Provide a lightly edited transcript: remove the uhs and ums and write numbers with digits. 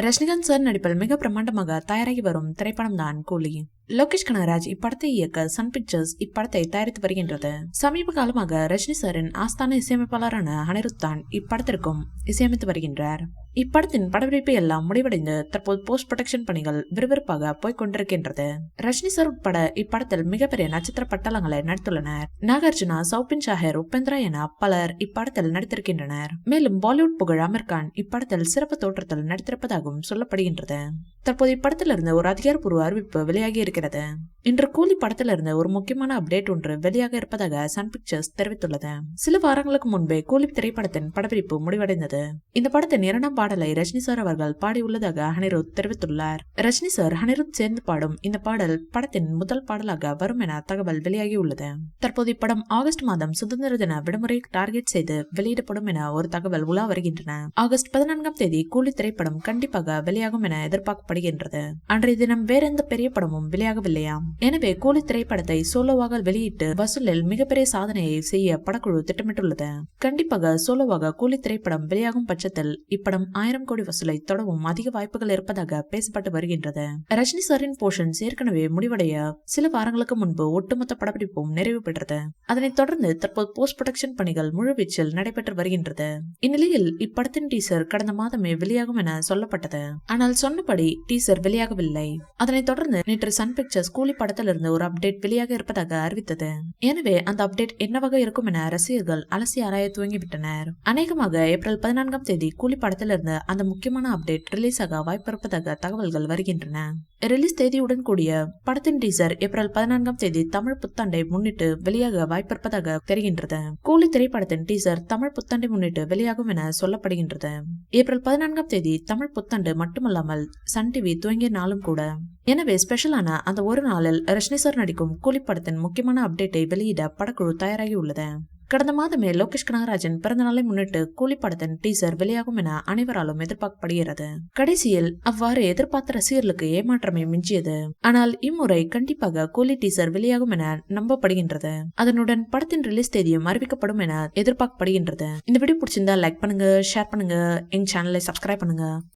Rajinikanth sir நடிப்பில் மிக பிரம்மாண்டமாக தயாராகி வரும் திரைப்படம் தான் கூலி. லோகேஷ் கனகராஜ் இப்படத்தை இயக்க சன் பிக்சர்ஸ் இப்படத்தை தயாரித்து வருகின்றது. சமீப காலமாக ரஜினி சாரின் ஆஸ்தான இசையமைப்பாளரான அனிருத் தான் இப்படத்திற்கும் இசையமைத்து வருகின்றார். இப்படத்தின் படப்பிடிப்பு எல்லாம் முடிவடைந்து தற்போது போஸ்ட் ப்ரொடக்ஷன் பணிகள் விறுவிறுப்பாக போய்கொண்டிருக்கின்றது. ரஜினி சார் உட்பட இப்படத்தில் மிகப்பெரிய நட்சத்திர பட்டாளங்களை நடித்துள்ளனர். நாகார்ஜுனா, சௌபின் ஷாஹர், உபேந்திரா என பலர் இப்படத்தில் நடித்திருக்கின்றனர். மேலும் பாலிவுட் புகழ் அமீர் கான் இப்படத்தில் சிறப்பு தோற்றத்தில் நடித்திருப்பதாகவும் சொல்லப்படுகின்றது. தற்போது இப்படத்திலிருந்து ஒரு அதிகாரப்பூர்வ அறிவிப்பு வெளியாகி இருக்கிறது. இன்று கூலி படத்திலிருந்து ஒரு முக்கியமான அப்டேட் ஒன்று வெளியாக இருப்பதாக சன் பிக்சர்ஸ் தெரிவித்துள்ளது. சில வாரங்களுக்கு முன்பே கூலி திரைப்படத்தின் படப்பிடிப்பு முடிவடைந்தது. இந்த படத்தின் இரண்டாம் பாடலை ரஜினி சார் அவர்கள் பாடியுள்ளதாக அனிருத் தெரிவித்துள்ளார். ரஜினி சார் அனிருத் சேர்ந்து பாடும் இந்த பாடல் படத்தின் முதல் பாடலாக வரும் என தகவல் வெளியாகியுள்ளது. தற்போது இப்படம் ஆகஸ்ட் மாதம் சுதந்திர தின விடுமுறை டார்கெட் செய்து வெளியிடப்படும் என ஒரு தகவல் உலா வருகின்றன. ஆகஸ்ட் 14ஆம் தேதி கூலி திரைப்படம் கண்டிப்பாக வெளியாகும் என எதிர்பார்க்கப்படுகின்றது. அன்றைய தினம் வேற எந்த பெரிய படமும் வெளியாகவில்லையாம். எனவே கூலி திரைப்படத்தை சோலோவாக வெளியிட்டு வசூலில் மிகப்பெரிய சாதனையை செய்ய படக்குழு திட்டமிட்டுள்ளது. கண்டிப்பாக சோலோவாக கூலி திரைப்படம் வெளியாகும் பட்சத்தில் இப்படம் 1000 கோடி வசூலை தொடவும் அதிக வாய்ப்புகள் இருப்பதாக பேசப்பட்டு வருகின்றது. ரஜினி சாரின் போர்ஷன்ஸ் ஏற்கனவே முடிவடைய சில வாரங்களுக்கு முன்பு ஒட்டுமொத்த படப்பிடிப்பும் நிறைவு பெற்றது. அதனைத் தொடர்ந்து தற்போது போஸ்ட் ப்ரொடக்ஷன் பணிகள் முழுவீச்சில் நடைபெற்று வருகின்றது. இந்நிலையில் இப்படத்தின் டீசர் கடந்த மாதமே வெளியாகும் என சொல்லப்பட்டது. ஆனால் சொன்னபடி டீசர் வெளியாகவில்லை. அதனைத் தொடர்ந்து நேற்று சன் பிக்சர்ஸ் கூலி படத்திலிருந்து ஒரு அப்டேட் வெளியாக இருப்பதாக அறிவித்தது. எனவே அந்த அப்டேட் என்னவாக இருக்கும் என ரசிகர்கள் அலசி ஆராய துவங்கிவிட்டனர். அநேகமாக ஏப்ரல் 14ஆம் தேதி கூலி படத்திலிருந்து அந்த முக்கியமான அப்டேட் ரிலீஸ் ஆக வாய்ப்பு இருப்பதாக தகவல்கள் வருகின்றன. ரிலீஸ் தேதியுடன் கூடிய படத்தின் டீசர் ஏப்ரல் 14ஆம் தேதி தமிழ் புத்தாண்டை முன்னிட்டு வெளியாக வாய்ப்பிருப்பதாக தெரிகின்றது. கூலி திரைப்படத்தின் டீசர் தமிழ் புத்தாண்டை முன்னிட்டு வெளியாகும் என சொல்லப்படுகின்றது. ஏப்ரல் 14ஆம் தேதி தமிழ் புத்தாண்டு மட்டுமல்லாமல் சன் டிவி துவங்கிய நாளும் கூட. எனவே ஸ்பெஷலான அந்த ஒரு நாளில் ரஜினி சார் நடிக்கும் கூலி படத்தின் முக்கியமான அப்டேட்டை வெளியிட படக்குழு தயாராகி உள்ளது. கடந்த மாதமே லோகேஷ் கனகராஜின் பிறந்த நாளை முன்னிட்டு கூலி படத்தின் டீசர் வெளியாகும் என அனைவராலும் எதிர்பார்க்கப்படுகிறது. கடைசியில் அவ்வாறு எதிர்பார்த்த ரசிகர்களுக்கு ஏமாற்றமே மிஞ்சியது. ஆனால் இம்முறை கண்டிப்பாக கூலி டீசர் வெளியாகும் என நம்பப்படுகின்றது. அதனுடன் படத்தின் ரிலீஸ் தேதியும் அறிவிக்கப்படும் என எதிர்பார்க்கப்படுகின்றது. இந்த வீடியோ பிடிச்சிருந்தா லைக் பண்ணுங்க, ஷேர் பண்ணுங்க, எங்க சேனலை சப்ஸ்கிரைப் பண்ணுங்க.